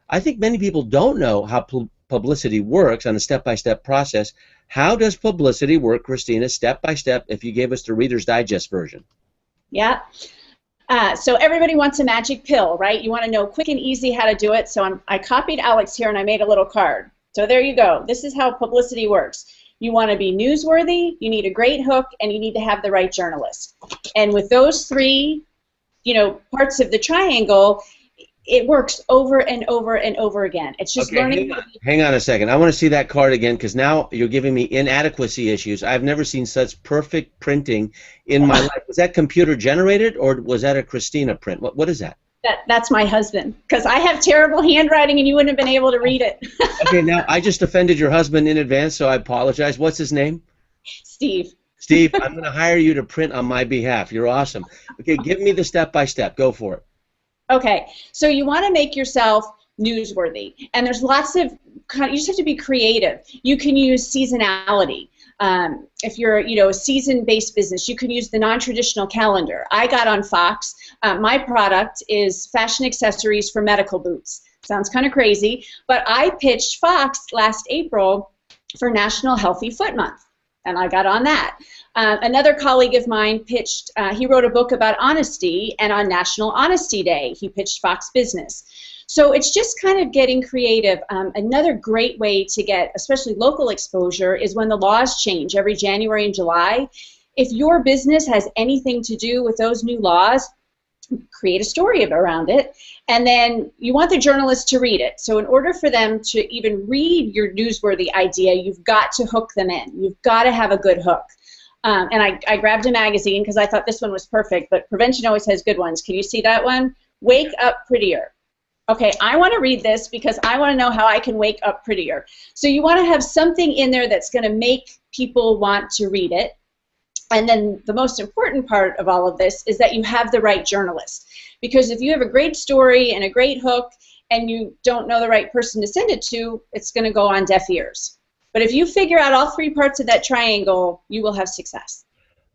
I think many people don't know how publicity works on a step-by-step process. How does publicity work, Christina, step by step, if you gave us the Reader's Digest version? Yeah. So everybody wants a magic pill, right? You want to know quick and easy how to do it. So I copied Alex here and I made a little card. So there you go. This is how publicity works. You want to be newsworthy, you need a great hook, and you need to have the right journalist. And with those three, parts of the triangle, it works over and over and over again. It's just learning. Hang on a second. I want to see that card again, because now you're giving me inadequacy issues. I've never seen such perfect printing in my life. Was that computer generated, or was that a Christina print? What is that? That's my husband, because I have terrible handwriting and you wouldn't have been able to read it. Okay, now I just offended your husband in advance, so I apologize. What's his name? Steve. Steve, I'm going to hire you to print on my behalf. You're awesome. Okay, give me the step-by-step. Go for it. Okay, so you want to make yourself newsworthy, and there's lots of, you just have to be creative. You can use seasonality. If you're, a season-based business, you can use the non-traditional calendar. I got on Fox. My product is fashion accessories for medical boots. Sounds kind of crazy, but I pitched Fox last April for National Healthy Foot Month, and I got on that. Another colleague of mine pitched, he wrote a book about honesty, and on National Honesty Day, he pitched Fox Business. So it's just kind of getting creative. Another great way to get, especially local exposure, is when the laws change every January and July. If your business has anything to do with those new laws, create a story around it, and then you want the journalists to read it. So in order for them to even read your newsworthy idea, you've got to hook them in. You've got to have a good hook. And I grabbed a magazine because I thought this one was perfect, but Prevention always has good ones. Can you see that one? Wake Up Prettier. Okay, I want to read this because I want to know how I can wake up prettier. So you want to have something in there that's going to make people want to read it. And then the most important part of all of this is that you have the right journalist. Because if you have a great story and a great hook and you don't know the right person to send it to, it's going to go on deaf ears. But if you figure out all three parts of that triangle, you will have success.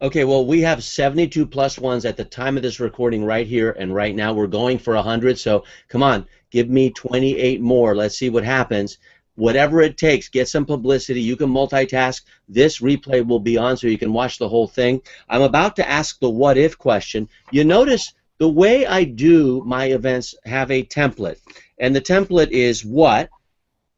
Okay, well, we have 72 plus ones at the time of this recording right here and right now. We're going for 100, so come on, give me 28 more. Let's see what happens. Whatever it takes, get some publicity. You can multitask. This replay will be on so you can watch the whole thing. I'm about to ask the what if question. You notice the way I do my events have a template, and the template is what?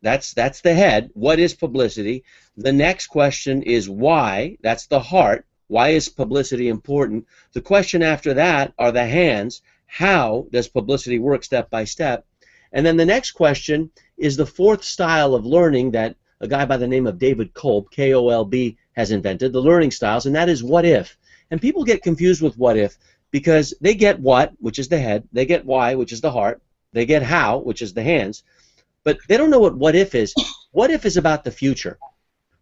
That's the head. What is publicity? The next question is why? That's the heart. Why is publicity important? The question after that are the hands. How does publicity work step by step? And then the next question is the fourth style of learning that a guy by the name of David Kolb, K-O-L-B, has invented, the learning styles, and that is what if. And people get confused with what if because they get what, which is the head, they get why, which is the heart, they get how, which is the hands, but they don't know what if is. What if is about the future.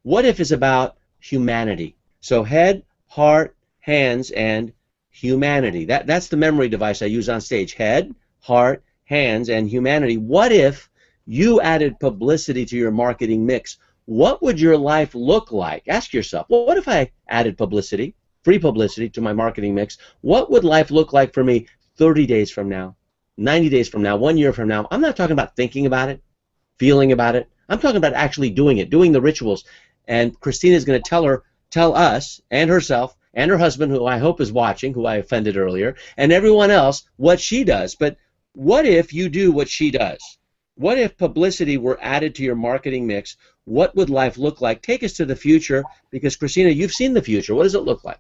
What if is about humanity. So head, heart, hands, and humanity. That's the memory device I use on stage. Head, heart, hands, and humanity. What if you added publicity to your marketing mix? What would your life look like? Ask yourself, well, what if I added publicity, free publicity, to my marketing mix? What would life look like for me 30 days from now, 90 days from now, 1 year from now? I'm not talking about thinking about it, feeling about it. I'm talking about actually doing it, doing the rituals. And Christina is going to tell us and herself and her husband, who I hope is watching, who I offended earlier, and everyone else what she does. But what if you do what she does? What if publicity were added to your marketing mix? What would life look like? Take us to the future, because Christina, you've seen the future. What does it look like?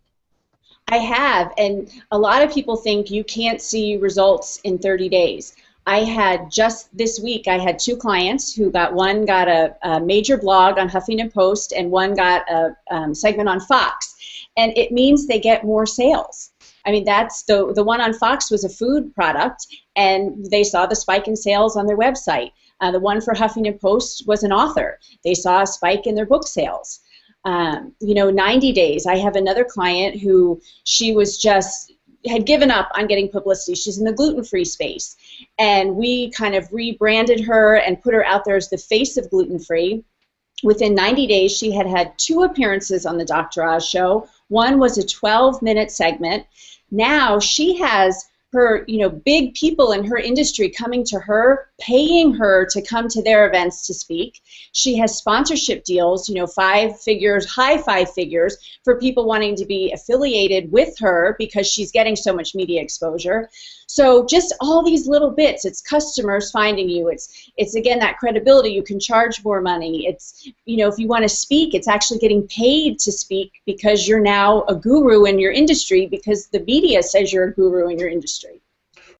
I have, and a lot of people think you can't see results in 30 days. I had just this week, I had 2 clients who one got a major blog on Huffington Post and one got a segment on Fox. And it means they get more sales. I mean, that's the one on Fox was a food product, and they saw the spike in sales on their website. The one for Huffington Post was an author. They saw a spike in their book sales. 90 days. I have another client who she was had given up on getting publicity. She's in the gluten-free space. And we kind of rebranded her and put her out there as the face of gluten-free. Within 90 days, she had 2 appearances on the Dr. Oz show. One was a 12-minute segment. Now she has her, big people in her industry coming to her, paying her to come to their events to speak. She has sponsorship deals, 5 figures, high 5 figures, for people wanting to be affiliated with her because she's getting so much media exposure. So just all these little bits. It's customers finding you. It's again, that credibility. You can charge more money. It's, if you want to speak, it's actually getting paid to speak because you're now a guru in your industry because the media says you're a guru in your industry.